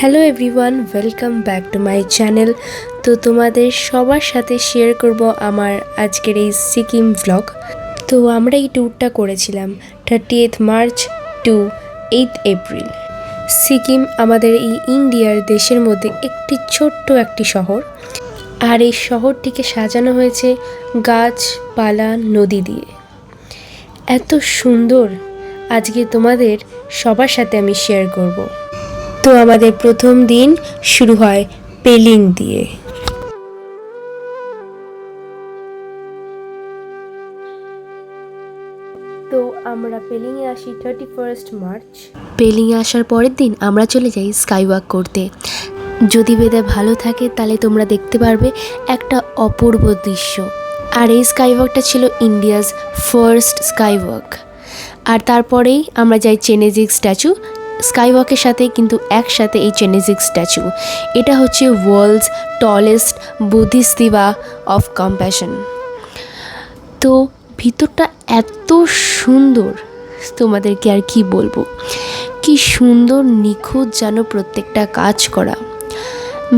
Hello everyone, welcome back to my channel. তো তোমাদের সবার সাথে শেয়ার করব আমার আজকের এই সিকিম ভ্লগ। তো আমরা এই ট্যুরটা করেছিলাম 30th March two 8th April. Sikkim আমাদের এই ইন্ডিয়ার দেশের মধ্যে একটি ছোট্ট একটি শহর, আর এই শহরটিকে সাজানো হয়েছে গাছপালা নদী দিয়ে। এত সুন্দর, আজকে তোমাদের সবার সাথে আমি শেয়ার করব। তো আমাদের প্রথম দিন শুরু হয় পেলিং দিয়ে। তো আমরা পেলিংয়ে আসি 31st মার্চ। পেলিংয়ে আসার পরের দিন আমরা চলে যাই স্কাই ওয়াক করতে। যদি ওয়েদার ভালো থাকে তাহলে তোমরা দেখতে পারবে একটা অপূর্ব দৃশ্য। আর এই স্কাই ওয়াকটা ছিল ইন্ডিয়াস ফার্স্ট স্কাই ওয়াক। আর তারপরেই আমরা যাই চেনেজিক স্ট্যাচু। স্কাই ওয়াকের সাথে কিন্তু একসাথে এই চেনেজিক স্ট্যাচু, এটা হচ্ছে ওয়ার্ল্ডস টলেস্ট বুদ্ধিস্ট দিবা অফ কম্প্যাশন। তো ভিতরটা এত সুন্দর, তোমাদেরকে আর কি বলবো, কি সুন্দর নিখুঁত যেন প্রত্যেকটা কাজ করা।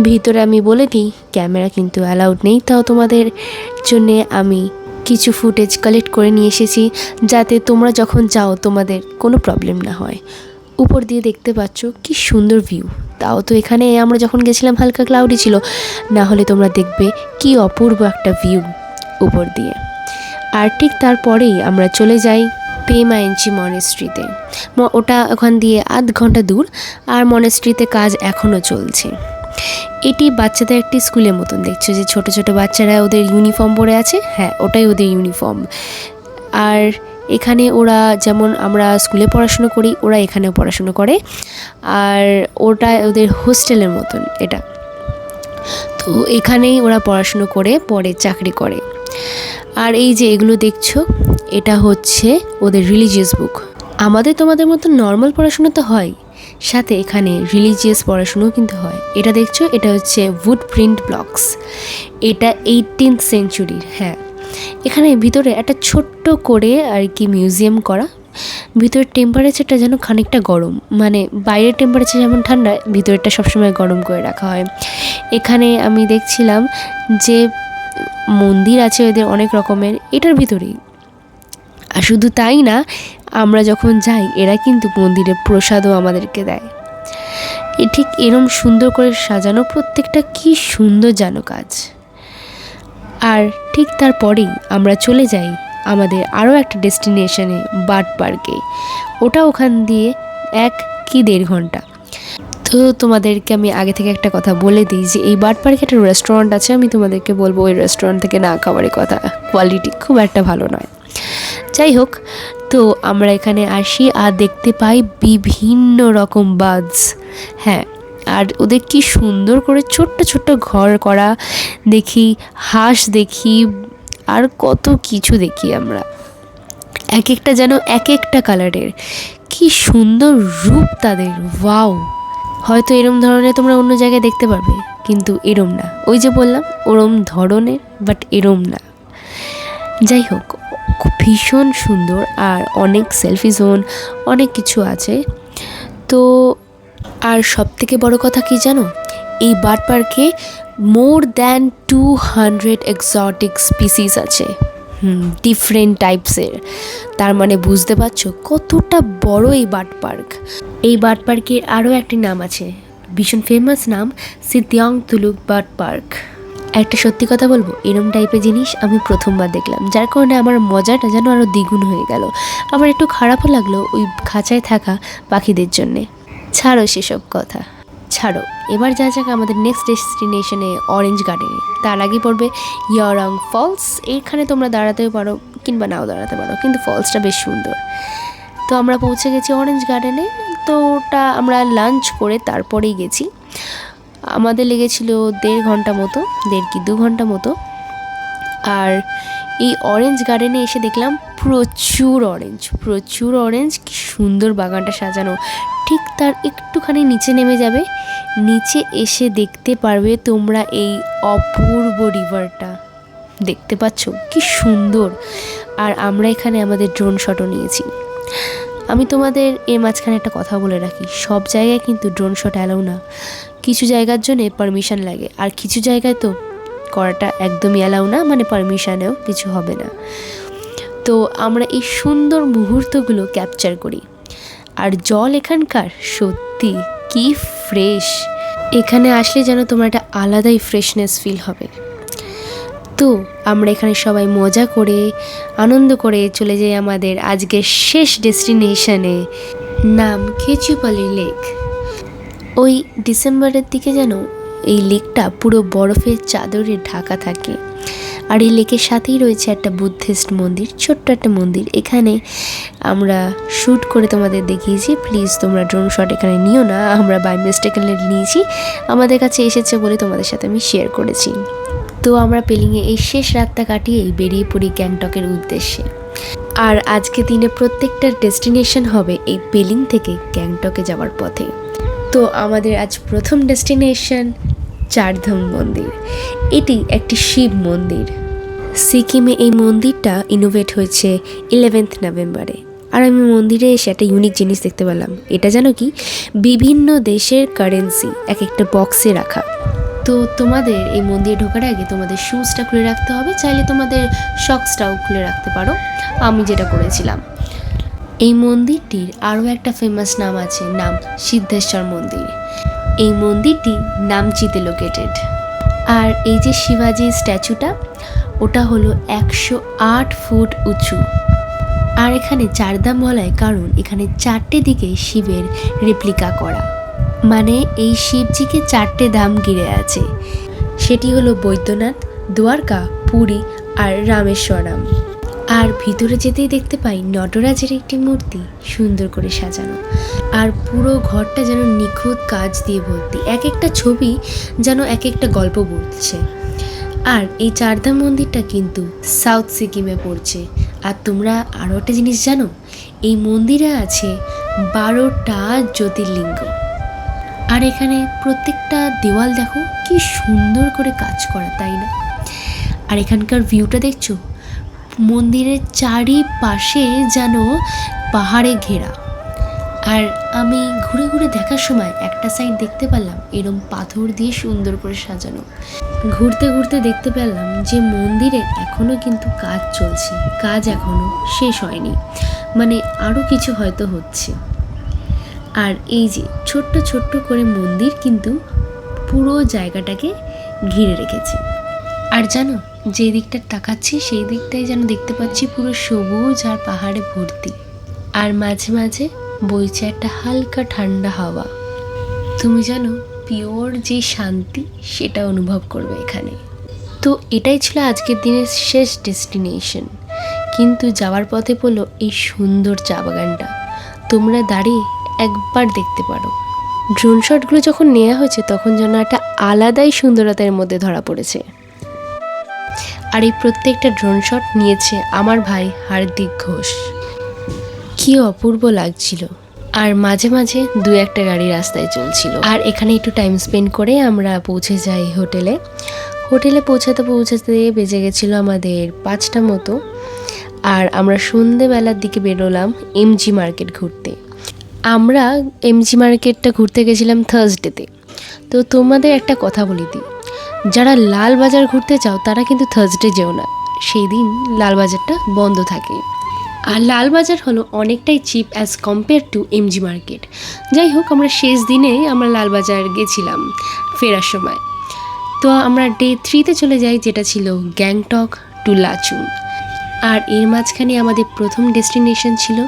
ভিতরে আমি বলে দিই ক্যামেরা কিন্তু অ্যালাউড নেই, তাও তোমাদের জন্যে আমি কিছু ফুটেজ কালেক্ট করে নিয়ে এসেছি যাতে তোমরা যখন যাও তোমাদের কোনো প্রবলেম না হয়। উপর দিয়ে দেখতে পাচ্ছ কি সুন্দর ভিউ। তাও তো এখানে আমরা যখন গেছিলাম হালকা ক্লাউডি ছিল, না হলে তোমরা দেখবে কি অপূর্ব একটা ভিউ উপর দিয়ে। আর ঠিক তারপরেই আমরা চলে যাই পেমাইঞ্চি মনেস্ট্রিতে। ওটা ওখান দিয়ে আধ ঘন্টা দূর, আর মনেস্ট্রিতে কাজ এখনও চলছে। এটি বাচ্চাদের একটি স্কুলের মতন, দেখছো যে ছোট ছোট বাচ্চারা ওদের ইউনিফর্ম পরে আছে, হ্যাঁ ওটাই ওদের ইউনিফর্ম। আর এখানে ওরা যেমন আমরা স্কুলে পড়াশুনো করি ওরা এখানেও পড়াশুনো করে, আর ওটা ওদের হোস্টেলের মতন এটা। তো এখানেই ওরা পড়াশুনো করে পরে চাকরি করে। আর এই যে এগুলো দেখছো, এটা হচ্ছে ওদের রিলিজিয়াস বুক। আমাদের তোমাদের মতো নর্মাল পড়াশুনো তো হয়, সাথে এখানে রিলিজিয়াস পড়াশুনোও কিন্তু হয়। এটা দেখছো, এটা হচ্ছে উড প্রিন্ট ব্লকস। এটা 18th সেঞ্চুরির। হ্যাঁ, এখানে ভিতরে একটা ছোট্ট করে আর কি মিউজিয়াম করা। ভিতরের টেম্পারেচারটা যেন খানিকটা গরম, মানে বাইরের টেম্পারেচার যেমন ঠান্ডা, ভিতরেরটা সবসময় গরম করে রাখা হয়। এখানে আমি দেখছিলাম যে মন্দির আছে এদের অনেক রকমের এটার ভিতরেই। আর শুধু তাই না, আমরা যখন যাই এরা কিন্তু মন্দিরের প্রসাদও আমাদেরকে দেয়। ঠিক এরম সুন্দর করে সাজানো, প্রত্যেকটা কি সুন্দর যেন কাজ। আর ঠিক তারপরেই আমরা চলে যাই আমাদের আরও একটা ডেস্টিনেশনে, বার্ড পার্কে। ওটা ওখান দিয়ে 1 কি 1.5 ঘন্টা। তো তোমাদেরকে আমি আগে থেকে একটা কথা বলে দিই যে এই বার্ড পার্কে একটা রেস্টুরেন্ট আছে, আমি তোমাদেরকে বলবো ওই রেস্টুরেন্ট থেকে না খাবারের কথা, কোয়ালিটি খুব একটা ভালো নয়। যাই হোক, তো আমরা এখানে আসি আর দেখতে পাই বিভিন্ন রকম বার্ডস। হ্যাঁ, আর ওদের কি সুন্দর করে ছোট্ট ছোট্ট ঘর করা দেখি, হাঁস দেখি, আর কত কিছু দেখি আমরা। এক একটা যেন এক একটা কালারের, কি সুন্দর রূপ তাদের, ওয়াও। হয়তো এরম ধরনের তোমরা অন্য জায়গায় দেখতে পারবে, কিন্তু এরম না। ওই যে বললাম ওরম ধরনের, বাট এরম না। যাই হোক, ভীষণ সুন্দর। আর অনেক সেলফি জোন, অনেক কিছু আছে। তো আর সবথেকে বড় কথা কি জানো, এই বার্ড পার্কে মোর দ্যান 200 এক্সোটিক স্পিসিস আছে, ডিফারেন্ট টাইপসের। তার মানে বুঝতে পারছো কতটা বড় এই বার্ড পার্ক। এই বার্ড পার্কের আরও একটি নাম আছে, ভীষণ ফেমাস নাম, সিতিয়াং তুলুক বার্ড পার্ক। একটা সত্যি কথা বলবো, এরম টাইপের জিনিস আমি প্রথমবার দেখলাম, যার কারণে আমার মজাটা যেন আরও দ্বিগুণ হয়ে গেল। আমার একটু খারাপও লাগলো ওই খাঁচায় থাকা পাখিদের জন্যে। ছাড়ো সেসব কথা, ছাড়ো। এবার যা যাক আমাদের নেক্সট ডেস্টিনেশনে, অরেঞ্জ গার্ডেনে। তার আগে পড়বে ইয়ারাং ফলস। এখানে তোমরা দাঁড়াতেও পারো কিংবা নাও দাঁড়াতে পারো, কিন্তু ফলসটা বেশ সুন্দর। তো আমরা পৌঁছে গেছি অরেঞ্জ গার্ডেনে। তো ওটা আমরা লাঞ্চ করে তারপরেই গেছি। আমাদের লেগেছিল 1.5 ঘন্টা মতো, 1.5 কি 2 ঘন্টা মতো। আর এই অরেঞ্জ গার্ডেনে এসে দেখলাম প্রচুর অরেঞ্জ, কি সুন্দর বাগানটা সাজানো। ঠিক তার একটুখানি নিচে নেমে যাবে, নিচে এসে দেখতে পারবে তোমরা এই অপূর্ব রিভারটা। দেখতে পাচ্ছ কি সুন্দর। আর আমরা এখানে আমাদের ড্রোন শটও নিয়েছি। আমি তোমাদের এর মাঝখানে একটা কথা বলে রাখি, সব জায়গায় কিন্তু ড্রোন শট অ্যালাউ না। কিছু জায়গার জন্যে পারমিশন লাগে, আর কিছু জায়গায় তো করাটা একদমই অ্যালাউ না, মানে পারমিশনেও কিছু হবে না। তো আমরা এই সুন্দর মুহূর্তগুলো ক্যাপচার করি। আর জল এখানকার সত্যি কি ফ্রেশ, এখানে আসলে যেন তোমার একটা আলাদাই ফ্রেশনেস ফিল হবে। তো আমরা এখানে সবাই মজা করে আনন্দ করে চলে যাই আমাদের আজকের শেষ ডেস্টিনেশনে, নাম খেচুপালি লেক। ওই ডিসেম্বরের দিকে যেন এই লেকটা পুরো বরফের চাদরে ঢাকা থাকে। আর এই লেকের সাথেই রয়েছে একটা বুদ্ধিস্ট মন্দির, ছোট্ট একটা মন্দির। এখানে আমরা শ্যুট করে তোমাদের দেখিয়েছি, প্লিজ তোমরা ড্রোন শট এখানে নিও না, আমরা বাই মিস্টেকলি নিয়েছি, আমাদের কাছে এসেছে বলে তোমাদের সাথে আমি শেয়ার করেছি। তো আমরা পেলিংয়ে এই শেষ রাতটা কাটিয়েই বেরিয়ে পড়ি গ্যাংটকের উদ্দেশ্যে। আর আজকে দিনে প্রত্যেকটা ডেস্টিনেশন হবে এই পেলিং থেকে গ্যাংটকে যাওয়ার পথে। তো আমাদের আজ প্রথম ডেস্টিনেশন চারধাম মন্দির। এটি একটি শিব মন্দির। সিকিমে এই মন্দিরটা ইনোভেট হয়েছে 11 নভেম্বরে। আর আমি মন্দিরে এসে একটা ইউনিক জিনিস দেখতে পেলাম। এটা জানো কি, বিভিন্ন দেশের কারেন্সি এক একটা বক্সে রাখা। তো তোমাদের এই মন্দিরে ঢোকার আগে তোমাদের শুজটা খুলে রাখতে হবে, চাইলে তোমাদের শক্সটাও খুলে রাখতে পারো, আমি যেটা করেছিলাম। এই মন্দিরটির আরও একটা ফেমাস নাম আছে, নাম সিদ্ধেশ্বর মন্দির। এই মন্দিরটি নামচিতে লোকেটেড। আর এই যে শিবাজির স্ট্যাচুটা, ওটা হলো 108 ফুট উঁচু। আর এখানে চারধাম বলায় কারণ এখানে 4টে দিকে শিবের রেপ্লিকা করা, মানে এই শিবজিকে 4টে ধাম ঘিরে আছে। সেটি হলো বৈদ্যনাথ, দ্বারকা, পুরী আর রামেশ্বরম। আর ভিতরে যেতেই দেখতে পাই নটরাজের একটি মূর্তি সুন্দর করে সাজানো। আর পুরো ঘরটা যেন নিখুঁত কাজ দিয়ে ভর্তি, এক একটা ছবি যেন এক একটা গল্প বলছে। আর এই চারধাম মন্দিরটা কিন্তু সাউথ সিকিমে পড়ছে। আর তোমরা আরও একটা জিনিস জানো, এই মন্দিরে আছে 12টা জ্যোতির্লিঙ্গ। আর এখানে প্রত্যেকটা দেওয়াল দেখো কি সুন্দর করে কাজ করা, তাই না? আর এখানকার ভিউটা দেখছো, মন্দিরের চারিপাশে যেন পাহাড়ে ঘেরা। আর আমি ঘুরে ঘুরে দেখার সময় একটা সাইড দেখতে পেলাম এরম পাথর দিয়ে সুন্দর করে সাজানো। ঘুরতে ঘুরতে দেখতে পেলাম যে মন্দিরে এখনও কিন্তু কাজ চলছে, কাজ এখনও শেষ হয়নি, মানে আরও কিছু হয়তো হচ্ছে। আর এই যে ছোট্ট ছোট্ট করে মন্দির কিন্তু পুরো জায়গাটাকে ঘিরে রেখেছে। আর জানো, যে দিকটা তাকাচ্ছি সেই দিকটাই যেন দেখতে পাচ্ছি পুরো সবুজ আর পাহাড়ে ভর্তি। আর মাঝে মাঝে বইছে একটা হালকা ঠান্ডা হাওয়া। তুমি জানো, পিওর যে শান্তি সেটা অনুভব করবে এখানে। তো এটাই ছিল আজকের দিনের শেষ ডেস্টিনেশন। কিন্তু যাওয়ার পথে পড়লো এই সুন্দর চা বাগানটা, তোমরা দাঁড়িয়ে একবার দেখতে পারো। ড্রোন শটগুলো যখন নেওয়া হয়েছে তখন যেন একটা আলাদাই সুন্দরতার মধ্যে ধরা পড়েছে। আর এই প্রত্যেকটা ড্রোন শট নিয়েছে আমার ভাই হার্দিক ঘোষ। কি অপূর্ব লাগছিল। আর মাঝে মাঝে দু একটা গাড়ি রাস্তায় চলছিল। আর এখানে একটু টাইম স্পেন্ড করে আমরা পৌঁছে যাই হোটেলে। হোটেলে পৌঁছাতে বেজে গেছিলো আমাদের 5টা মতো। আর আমরা সন্ধেবেলার দিকে বেরোলাম এমজি মার্কেট ঘুরতে। আমরা এমজি মার্কেটটা ঘুরতে গেছিলাম থার্সডেতে। তো তোমাদের একটা কথা বলে দিই, যারা লালবাজার ঘুরতে চাও তারা কিন্তু থার্সডে যেও না, সেই দিন লালবাজারটা বন্ধ থাকে। আর লালবাজার হলো অনেকটাই cheap as compare to MG market. যাই হোক, আমরা শেষ দিনে আমরা লালবাজার গেছিলাম ফেরার সময়। তো আমরা ডে 3তে চলে যাই, যেটা ছিল গ্যাংটক টু লাচুং। আর এর মাঝখানে আমাদের প্রথম ডেস্টিনেশন ছিল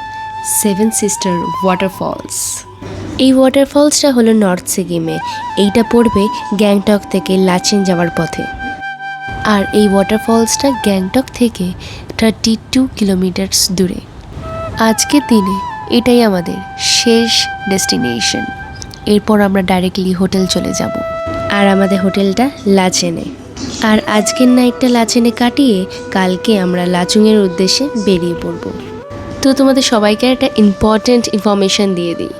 7 সিস্টার ওয়াটারফলস। এই ওয়াটারফলসটা হলো নর্থ সিকিমে, এইটা পড়বে গ্যাংটক থেকে লাচেন যাওয়ার পথে। আর এই ওয়াটারফলসটা গ্যাংটক থেকে 32 কিলোমিটার্স দূরে। আজকের দিনে এটাই আমাদের শেষ ডেস্টিনেশন। এরপর আমরা ডাইরেক্টলি হোটেল চলে যাব। আর আমাদের হোটেলটা লাচেনে। আর আজকের নাইটটা লাচেনে কাটিয়ে কালকে আমরা লাচুংয়ের উদ্দেশ্যে বেরিয়ে পড়ব। তো তোমাদের সবাইকে একটা ইম্পর্ট্যান্ট ইনফরমেশান দিয়ে দিই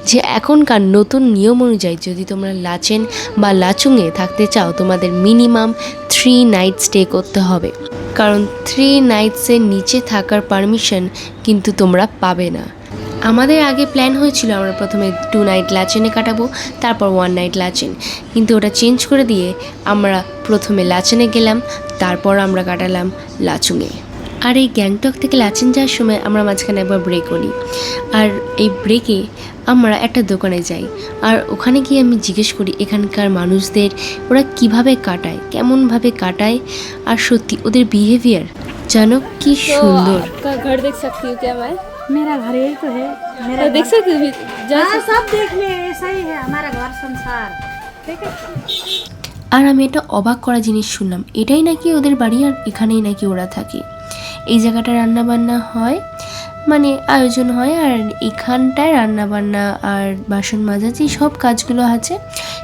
যে এখনকার নতুন নিয়ম অনুযায়ী যদি তোমরা লাচেন বা লাচুংয়ে থাকতে চাও, তোমাদের মিনিমাম 3 নাইট স্টে করতে হবে। কারণ 3 নাইটসের নিচে থাকার পারমিশন কিন্তু তোমরা পাবে না। আমাদের আগে প্ল্যান হয়েছিল আমরা প্রথমে 2 নাইট লাচেনে কাটাবো, তারপর 1 নাইট লাচেন, কিন্তু ওটা চেঞ্জ করে দিয়ে আমরা প্রথমে লাচেনে গেলাম, তারপর আমরা কাটালাম লাচুংয়ে। আর এই গ্যাংটক থেকে লাচেন যাওয়ার সময় আমরা মাঝখানে একবার ব্রেক করি, আর এই ব্রেকে আমরা একটা দোকানে যাই, আর ওখানে গিয়ে আমি জিজ্ঞেস করি এখানকার মানুষদের ওরা কিভাবে কাটায়, কেমনভাবে কাটায়, আর সত্যি ওদের বিহেভিয়ার জানো কি সুন্দর। घर देख सकती हूँ क्या मैं? मेरा घर यही तो है। मेरा देख सकती हूँ हाँ, सब देख लिए, ऐसा ही है हमारा घर संसार। ठीक है। আর আমি একটা অবাক করা জিনিস শুনলাম, এটাই নাকি ওদের বাড়ি আর এখানেই নাকি ওরা থাকে। এই জায়গাটা রান্নাবান্না হয়, মানে আয়োজন হয়, আর এখানটায় রান্নাবান্না আর বাসন মাজা যে সব কাজগুলো আছে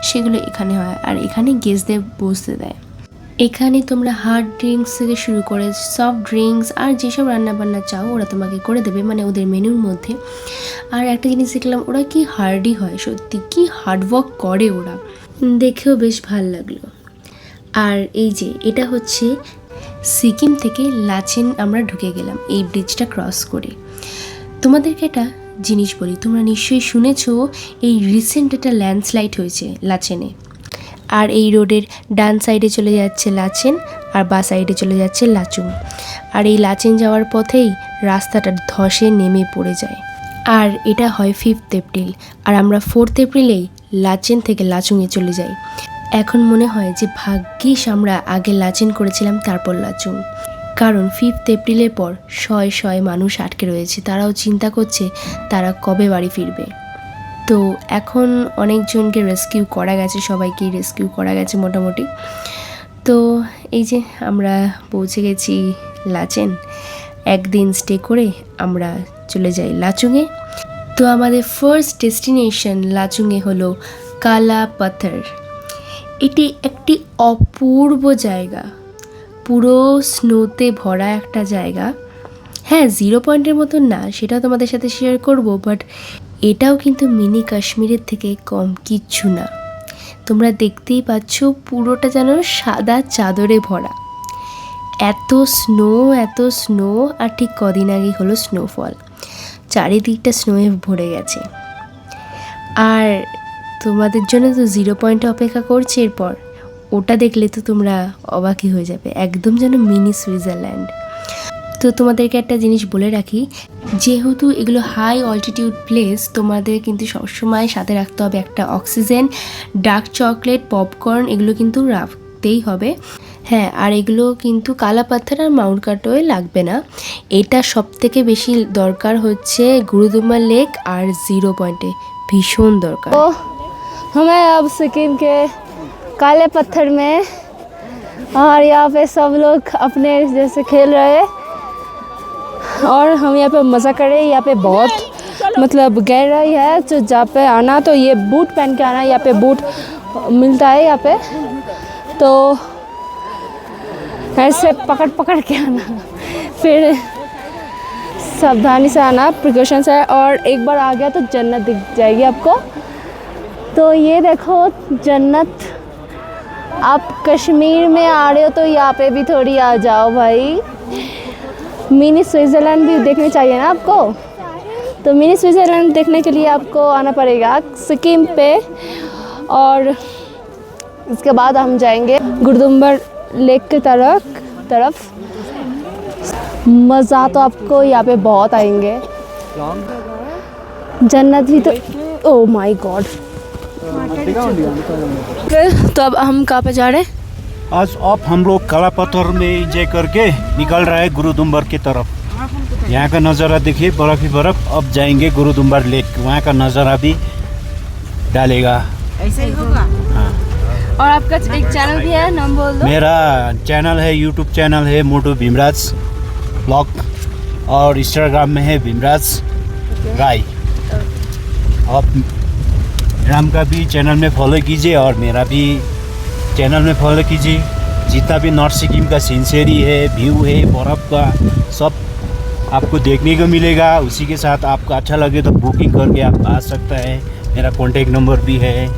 সেগুলো এখানে হয়, আর এখানে গেস্টদের বসতে দেয়। এখানে তোমরা হার্ড ড্রিঙ্কস থেকে শুরু করে সফট ড্রিঙ্কস আর যেসব রান্নাবান্না চাও ওরা তোমাকে করে দেবে, মানে ওদের মেনুর মধ্যে। আর একটা জিনিস দেখলাম, ওরা কি হার্ডই হয়, সত্যি কি হার্ডওয়ার্ক করে ওরা, দেখেও বেশ ভাল লাগলো। আর এই যে এটা হচ্ছে সিকিম থেকে লাচেন আমরা ঢুকে গেলাম এই ব্রিজটা ক্রস করে। তোমাদেরকে একটা জিনিস বলি, তোমরা নিশ্চয়ই শুনেছো এই রিসেন্ট একটা ল্যান্ডস্লাইড হয়েছে লাচেনে, আর এই রোডের ডান সাইডে চলে যাচ্ছে লাচেন আর বা সাইডে চলে যাচ্ছে লাচুং, আর এই লাচেন যাওয়ার পথেই রাস্তাটা ধসে নেমে পড়ে যায়। আর এটা হয় 5th এপ্রিল, আর আমরা 4th এপ্রিলেই লাচেন থেকে লাচুংয়ে চলে যাই। এখন মনে হয় যে ভাগ্যিস আমরা আগে লাচেন করেছিলাম তারপর লাচুং, কারণ 5th এপ্রিলের পর শয়ে শয়ে মানুষ আটকে রয়েছে, তারাও চিন্তা করছে তারা কবে বাড়ি ফিরবে। তো এখন অনেকজনকে রেস্কিউ করা গেছে, সবাইকেই রেস্কিউ করা গেছে মোটামুটি। তো এই যে আমরা পৌঁছে গেছি লাচেন, একদিন স্টে করে আমরা চলে যাই লাচুংয়ে। তো আমাদের ফার্স্ট ডেস্টিনেশন লাচুংয়ে হলো কালা পাথর। এটি একটি অপূর্ব জায়গা, পুরো স্নোতে ভরা একটা জায়গা। হ্যাঁ, 0 পয়েন্টের মতন না, সেটাও তোমাদের সাথে শেয়ার করব, বাট এটাও কিন্তু মিনি কাশ্মীরের থেকে কম কিচ্ছু না। তোমরা দেখতেই পাচ্ছ পুরোটা যেন সাদা চাদরে ভরা, এত স্নো। আর ঠিক কদিন আগেই হলো স্নোফল, চারিদিকটা স্নোয়ে ভরে গেছে। আর তোমাদের জন্য তো 0 পয়েন্টে অপেক্ষা করছে, এরপর ওটা দেখলে তো তোমরা অবাকই হয়ে যাবে, একদম যেন মিনি সুইজারল্যান্ড। তো তোমাদেরকে একটা জিনিস বলে রাখি, যেহেতু এগুলো হাই অল্টিটিউড প্লেস, তোমাদের কিন্তু সবসময় সাথে রাখতে হবে একটা অক্সিজেন, ডার্ক চকলেট, পপকর্ন, এগুলো কিন্তু রাখতেই হবে। হ্যাঁ, আর এগুলো কিন্তু কালা পাথর আর মাউন্ট কাটোয়ে লাগবে না। এটা সব থেকে বেশি দরকার হচ্ছে গুরুদুম্বা লেক আর 0 পয়েন্টে, ভীষণ দরকার। तो हमें अब सिक्किम के काले पत्थर में, और यहाँ पे सब लोग अपने जैसे खेल रहे हैं और हम यहाँ पे मज़ा कर रहे हैं। यहाँ पे बहुत मतलब गहराई है, तो जहाँ पे आना तो ये बूट पहन के आना, यहाँ पे बूट मिलता है यहाँ पे, तो ऐसे पकड़ पकड़ के आना, फिर सावधानी से आना, प्रिकॉशन से। और एक बार आ गया तो जन्नत दिख जाएगी आपको। तो ये देखो जन्नत, आप कश्मीर में आ रहे हो तो यहाँ पे भी थोड़ी आ जाओ भाई। मिनी स्विट्ज़रलैंड भी देखने चाहिए ना आपको, तो मिनी स्विट्ज़रलैंड देखने के लिए आपको आना पड़ेगा सिक्किम पे। और इसके बाद हम जाएंगे गुरुदुम्बर लेक की तरफ। मज़ा तो आपको यहाँ पे बहुत आएंगे, जन्नत भी तो, ओह माय गॉड। तो अब हम कहाँ पे जा रहे हैं? आज अब हम लोग काला पत्थर में एंजॉय करके निकल रहे हैं गुरुदुम्बर की तरफ। यहाँ का नज़ारा देखिए, बर्फ ही बर्फ। अब जाएंगे गुरुदुम्बर लेक, वहाँ का नज़ारा भी डालेगा। ऐसा ही होगा। हाँ, और आपका एक चैनल भी है, नाम बोल दो। मेरा चैनल है, यूट्यूब चैनल है मोटू भीमराज ब्लॉग, और इंस्टाग्राम में है भीमराज राय। आप राम का भी चैनल में फॉलो कीजिए और मेरा भी चैनल में फॉलो कीजिए। जितना भी नॉर्थ सिक्किम का सिंसेरी है, व्यू है, बर्फ़ का, सब आपको देखने को मिलेगा। उसी के साथ आपको अच्छा लगे तो बुकिंग करके आप आ सकता है, मेरा कॉन्टेक्ट नंबर भी है।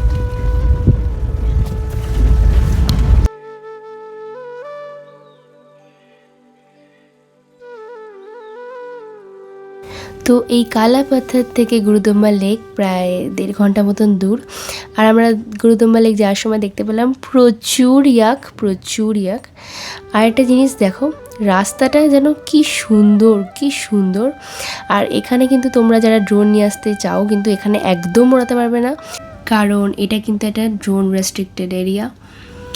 তো এই কালা পাথর থেকে গুরুদম্বা লেক প্রায় 1.5 ঘন্টা মতন দূর। আর আমরা গুরুদম্বা লেক যাওয়ার সময় দেখতে পেলাম প্রচুর ইয়াক। আর একটা জিনিস দেখো, রাস্তাটা যেন কি সুন্দর। আর এখানে কিন্তু তোমরা যারা ড্রোন নিয়ে আসতে চাও কিন্তু এখানে একদম ওড়াতে পারবে না, কারণ এটা কিন্তু একটা ড্রোন রেস্ট্রিক্টেড এরিয়া।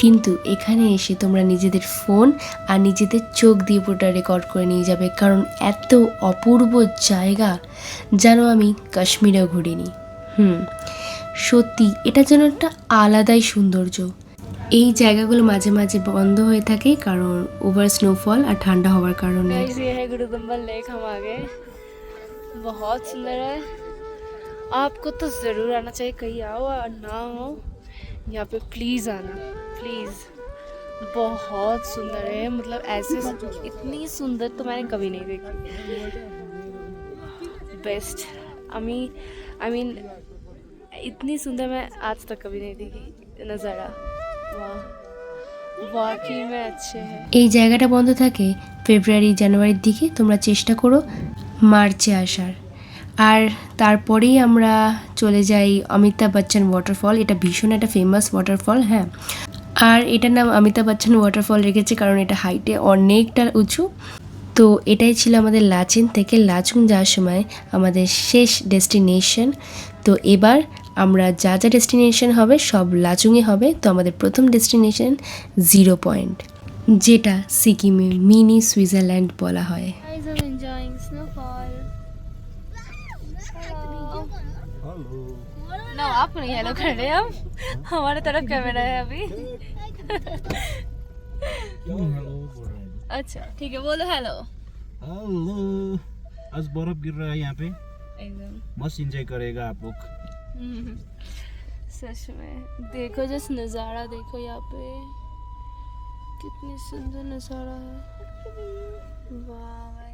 কিন্তু এখানে এসে তোমরা নিজেদের ফোন আর নিজেদের চোখ দিয়ে পুরোটা রেকর্ড করে নিয়ে যাবে, কারণ এত অপূর্ব জায়গা যেন আমি কাশ্মীরেও ঘুরিনি। সত্যি এটা যেন একটা আলাদাই সৌন্দর্য। এই জায়গাগুলো মাঝে মাঝে বন্ধ হয়ে থাকে কারণ ওভার স্নোফল আর ঠান্ডা হওয়ার কারণে। ये है गुरुदम्बा लेक, हम आ गए। बहुत सुंदर है, आपको तो ज़रूर आना चाहिए, कहीं आओ और ना हो यहाँ पे प्लीज़ आना, प्लीज़। बहुत सुंदर है, मतलब ऐसे इतनी सुंदर तो मैंने कभी नहीं देखी। बेस्ट, आई मीन इतनी सुंदर मैं आज तक कभी नहीं देखी नज़ारा। वाह, वाकई में अच्छे हैं। এই জায়গাটা বন্ধ থাকে ফেব্রুয়ারি জানুয়ারির দিকে, তোমরা চেষ্টা করো মার্চে আসার। আর তারপরেই আমরা চলে যাই অমিতাভ বচ্চন ওয়াটারফল। এটা ভীষণ একটা ফেমাস ওয়াটারফল, হ্যাঁ। আর এটার নাম অমিতাভ বচ্চন ওয়াটারফল রেখেছে কারণ এটা হাইটে অনেকটা উঁচু। তো এটাই ছিল আমাদের লাচেন থেকে লাচুং যাওয়ার সময় আমাদের শেষ ডেস্টিনেশন। তো এবার আমরা যা ডেস্টিনেশন হবে সব লাচুংয়ে হবে। তো আমাদের প্রথম ডেস্টিনেশন 0 পয়েন্ট, যেটা সিকিমে মিনি সুইজারল্যান্ড বলা হয়। Guys, I'm enjoying snowfall. No, आप नहीं हेलो कर रहे हैं, हम हमारे तरफ कैमरा है अभी। अच्छा ठीक है, बोलो हेलो। हेलो, आज बर्फ गिर रहा है यहाँ पे, एकदम मस्त एंजॉय करेगा आप लोग। सच में देखो, जस्ट नज़ारा देखो यहाँ पे, कितनी सुंदर नज़ारा है। वाह भाई।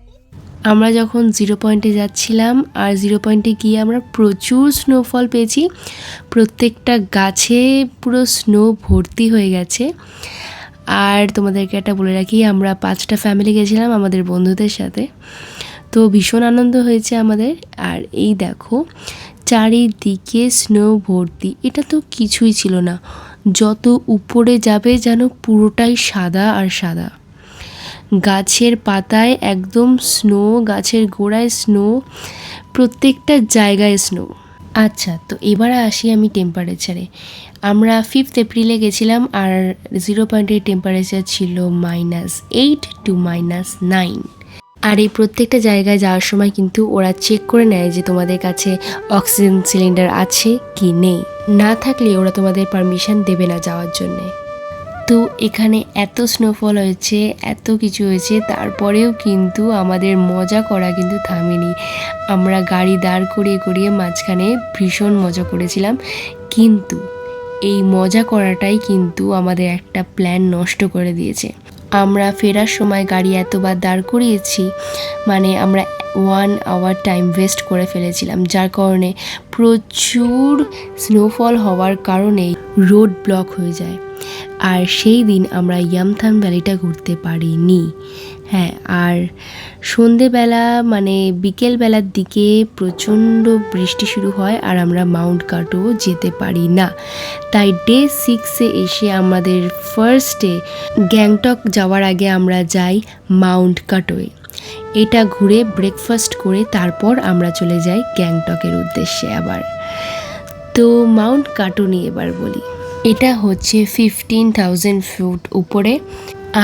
আমরা যখন 0 পয়েন্টে যাচ্ছিলাম আর 0 পয়েন্টে গিয়ে আমরা প্রচুর স্নোফল পেয়েছি। প্রত্যেকটা গাছে পুরো স্নো ভর্তি হয়ে গেছে। আর তোমাদেরকে একটা বলে রাখি, আমরা 5টা ফ্যামিলি গেছিলাম আমাদের বন্ধুদের সাথে। তো ভীষণ আনন্দ হয়েছে আমাদের। আর এই দেখো চারিদিকে স্নো ভর্তি, এটা তো কিছুই ছিল না। যত উপরে যাবে যেন পুরোটাই সাদা আর সাদা। গাছের পাতায় একদম স্নো, গাছের গোড়ায় স্নো, প্রত্যেকটা জায়গায় স্নো। আচ্ছা, তো এবার আসি আমি টেম্পারেচারে। আমরা 5 এপ্রিলে গেছিলাম আর 0 পয়েন্টের টেম্পারেচার ছিল -8 to -9। আর এই প্রত্যেকটা জায়গায় যাওয়ার সময় কিন্তু ওরা চেক করে নেয় যে তোমাদের কাছে অক্সিজেন সিলিন্ডার আছে কি নেই। না থাকলে ওরা তোমাদের পারমিশন দেবে না যাওয়ার জন্যে। তো এখানে এত স্নোফল হয়েছে, এত কিছু হয়েছে, তারপরেও কিন্তু আমাদের মজা করা কিন্তু থামেনি। আমরা গাড়ি দাঁড় করিয়ে মাঝখানে ভীষণ মজা করেছিলাম, কিন্তু এই মজা করাটাই কিন্তু আমাদের একটা প্ল্যান নষ্ট করে দিয়েছে। আমরা ফেরার সময় গাড়ি এতবার দাঁড় করিয়েছি, মানে আমরা 1 আওয়ার টাইম ওয়েস্ট করে ফেলেছিলাম, যার কারণে প্রচুর স্নোফল হওয়ার কারণে রোড ব্লক হয়ে যায়। আর সেই দিন আমরা ইয়ামথাং ভ্যালিটা ঘুরতে পারিনি। হ্যাঁ, আর সন্ধেবেলা মানে বিকেলবেলার দিকে প্রচণ্ড বৃষ্টি শুরু হয় আর আমরা মাউন্ট কাটো যেতে পারি না। তাই ডে 6-এ এসে আমাদের ফার্স্টে গ্যাংটক যাওয়ার আগে আমরা যাই মাউন্ট কাটোয়। এটা ঘুরে ব্রেকফাস্ট করে তারপর আমরা চলে যাই গ্যাংটকের উদ্দেশ্যে আবার। তো মাউন্ট কাটো নিয়ে এবার বলি। এটা হচ্ছে 15,000 ফুট উপরে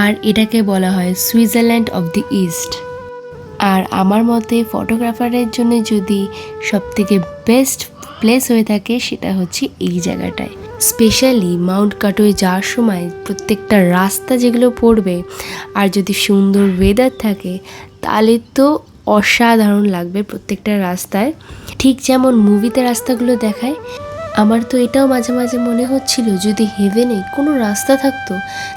আর এটাকে বলা হয় সুইজারল্যান্ড অফ দি ইস্ট। আর আমার মতে ফটোগ্রাফারের জন্য যদি সবথেকে বেস্ট প্লেস হয়ে থাকে সেটা হচ্ছে এই জায়গাটায়। স্পেশালি মাউন্ট কাটোয় যাওয়ার সময় প্রত্যেকটা রাস্তা যেগুলো পড়বে আর যদি সুন্দর ওয়েদার থাকে তাহলে তো অসাধারণ লাগবে প্রত্যেকটা রাস্তায়, ঠিক যেমন মুভিতে রাস্তাগুলো দেখায়। আমার তো এটাও মাঝে মাঝে মনে হচ্ছিল যদি হেভেনে কোনো রাস্তা থাকতো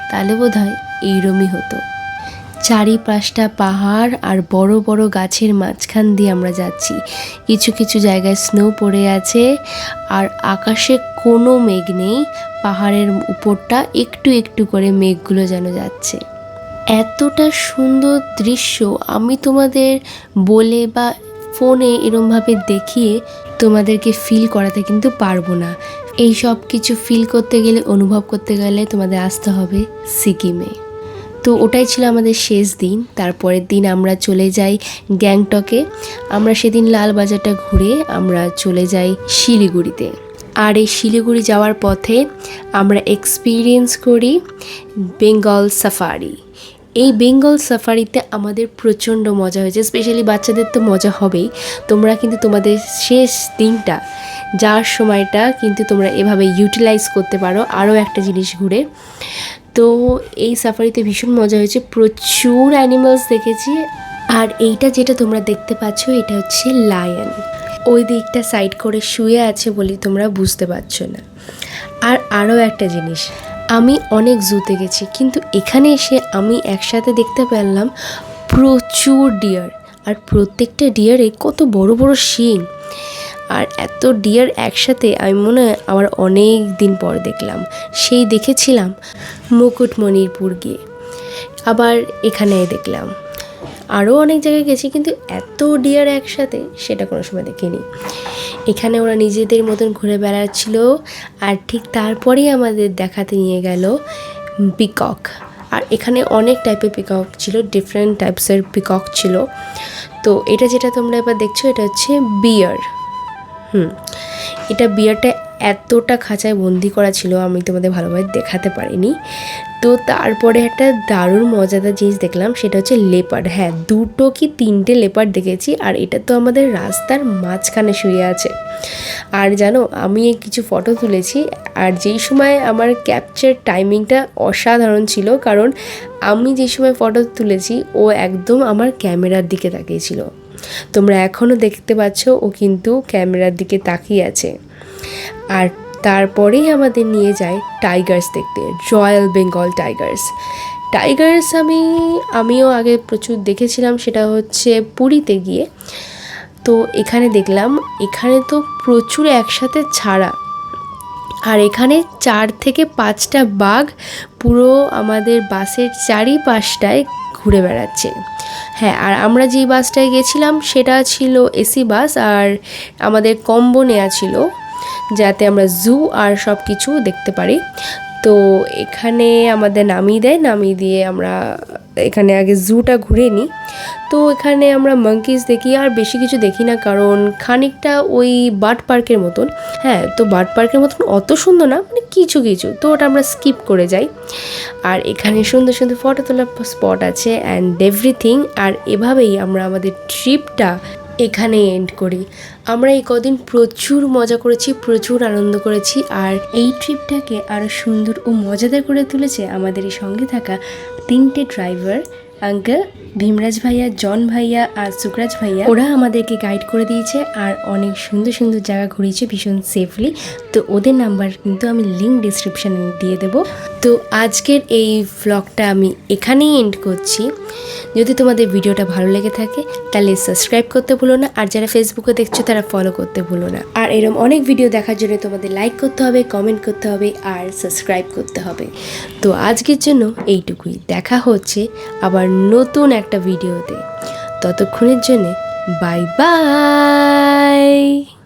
তাহলে বোধহয় এইরমই হতো। চারিপাশটা পাহাড় আর বড় বড় গাছের মাঝখান দিয়ে আমরা যাচ্ছি। কিছু কিছু জায়গায় স্নো পড়ে আছে আর আকাশে কোনো মেঘ নেই, পাহাড়ের উপরটা একটু একটু করে মেঘগুলো যেন যাচ্ছে। এতটা সুন্দর দৃশ্য আমি তোমাদের বলে বা ফোনে এরমভাবে দেখিয়ে তোমাদেরকে ফিল করাতে কিন্তু পারবো না। এই সব কিছু ফিল করতে গেলে, অনুভব করতে গেলে তোমাদের আসতে হবে সিকিমে। তো ওটাই ছিল আমাদের শেষ দিন। তারপরের দিন আমরা চলে যাই গ্যাংটকে। আমরা সেদিন লালবাজারটা ঘুরে আমরা চলে যাই শিলিগুড়িতে। আর এই শিলিগুড়ি যাওয়ার পথে আমরা এক্সপিরিয়েন্স করি বেঙ্গল সাফারি। এই বেঙ্গল সাফারিতে আমাদের প্রচণ্ড মজা হয়েছে, স্পেশালি বাচ্চাদের তো মজা হবেই। তোমরা কিন্তু তোমাদের শেষ দিনটা, যাওয়ার সময়টা কিন্তু তোমরা এভাবে ইউটিলাইজ করতে পারো আরও একটা জিনিস ঘুরে। তো এই সাফারিতে ভীষণ মজা হয়েছে, প্রচুর অ্যানিমালস দেখেছি। আর এইটা যেটা তোমরা দেখতে পাচ্ছ এটা হচ্ছে লায়ন। ওই দিকটা সাইড করে শুয়ে আছে বলে তোমরা বুঝতে পারছো না। আর আরও একটা জিনিস, আমি অনেক জুতে গেছি, কিন্তু এখানে এসে আমি একসাথে দেখতে পেলাম প্রচুর ডিয়ার। আর প্রত্যেকটা ডিয়ারে কত বড় বড় শিং। আর এত ডিয়ার একসাথে আমি মনে হয় আমার অনেক দিন পর দেখলাম। সেই দেখেছিলাম মুকুটমণিপুর গিয়ে, আবার এখানে দেখলাম। আরও অনেক জায়গায় গেছি, কিন্তু এত ডিয়ার একসাথে সেটা কোনো সময় দেখিনি। এখানে ওরা নিজেদের মতন ঘুরে বেড়াচ্ছিল। আর ঠিক তারপরেই আমাদের দেখাতে নিয়ে গেল পিকক। আর এখানে অনেক টাইপের পিকক ছিল, ডিফারেন্ট টাইপসের পিকক ছিল। তো এটা যেটা তোমরা এবার দেখছো এটা হচ্ছে বিয়ার। এটা বিয়ারটা এতটা খাঁচায় বন্দি করা ছিল আমি তোমাদের ভালোভাবে দেখাতে পারিনি। তো তারপরে একটা দারুণ মজাদার জিনিস দেখলাম, সেটা হচ্ছে লেপার্ড। হ্যাঁ, 2 কি 3টে লেপার্ড দেখেছি। আর এটা তো আমাদের রাস্তার মাঝখানে শুয়ে আছে। আর জানো, আমি কিছু ফটো তুলেছি, আর যেই সময় আমার ক্যাপচার টাইমিংটা অসাধারণ ছিল, কারণ আমি যেই সময় ফটো তুলেছি ও একদম আমার ক্যামেরার দিকে তাকিয়েছিল। তোমরা এখনও দেখতে পাচ্ছ ও কিন্তু ক্যামেরার দিকে তাকিয়ে আছে। আর তারপরেই আমাদের নিয়ে যায় টাইগার্স দেখতে, রয়্যাল বেঙ্গল টাইগার্স। আমিও আগে প্রচুর দেখেছিলাম, সেটা হচ্ছে পুরীতে গিয়ে। তো এখানে দেখলাম, এখানে তো প্রচুর একসাথে ছাড়া। আর এখানে 4 থেকে 5টা বাঘ পুরো আমাদের বাসের চারিপাশটায় ঘুরে বেড়াচ্ছে। হ্যাঁ, আর আমরা যেই বাসটায় গেছিলাম সেটা ছিল এসি বাস, আর আমাদের কম্বো নেওয়া ছিল যাতে আমরা জু আর সব কিছু দেখতে পারি। তো এখানে আমাদের নামিয়ে দিয়ে আমরা এখানে আগে জুটা ঘুরে নিই। তো এখানে আমরা মাঙ্কিস দেখি, আর বেশি কিছু দেখি না, কারণ খানিকটা ওই বার্ড পার্কের মতন। হ্যাঁ, তো বার্ড পার্কের মতন অত সুন্দর না, মানে কিছু তো ওটা আমরা স্কিপ করে যাই। আর এখানে সুন্দর সুন্দর ফটো তোলার স্পট আছে অ্যান্ড এভরিথিং। আর এভাবেই আমরা আমাদের ট্রিপটা এখানে এন্ড করি। আমরা এই কদিন প্রচুর মজা করেছি, প্রচুর আনন্দ করেছি। আর এই ট্রিপটাকে আরও সুন্দর ও মজাদার করে তুলেছে আমাদের এই সঙ্গে থাকা 3টে ড্রাইভার, আঙ্কেল, ভীমরাজ ভাইয়া, জন ভাইয়া আর সুকরাজ ভাইয়া। ওরা আমাদেরকে গাইড করে দিয়েছে আর অনেক সুন্দর সুন্দর জায়গা ঘুরিয়েছে ভীষণ সেফলি। তো ওদের নাম্বার কিন্তু আমি লিঙ্ক ডিসক্রিপশানে দিয়ে দেবো। তো আজকের এই ভ্লগটা আমি এখানেই এন্ড করছি। যদি তোমাদের ভিডিওটা ভালো লেগে থাকে তাহলে সাবস্ক্রাইব করতে ভুলো না, আর যারা ফেসবুকে দেখছো তারা ফলো করতে ভুলো না। আর এরকম অনেক ভিডিও দেখার জন্য তোমাদের লাইক করতে হবে, কমেন্ট করতে হবে আর সাবস্ক্রাইব করতে হবে। তো আজকের জন্য এইটুকুই। দেখা হচ্ছে আবার নতুন একটা ভিডিওতে। ততক্ষণের জন্য বাই বাই।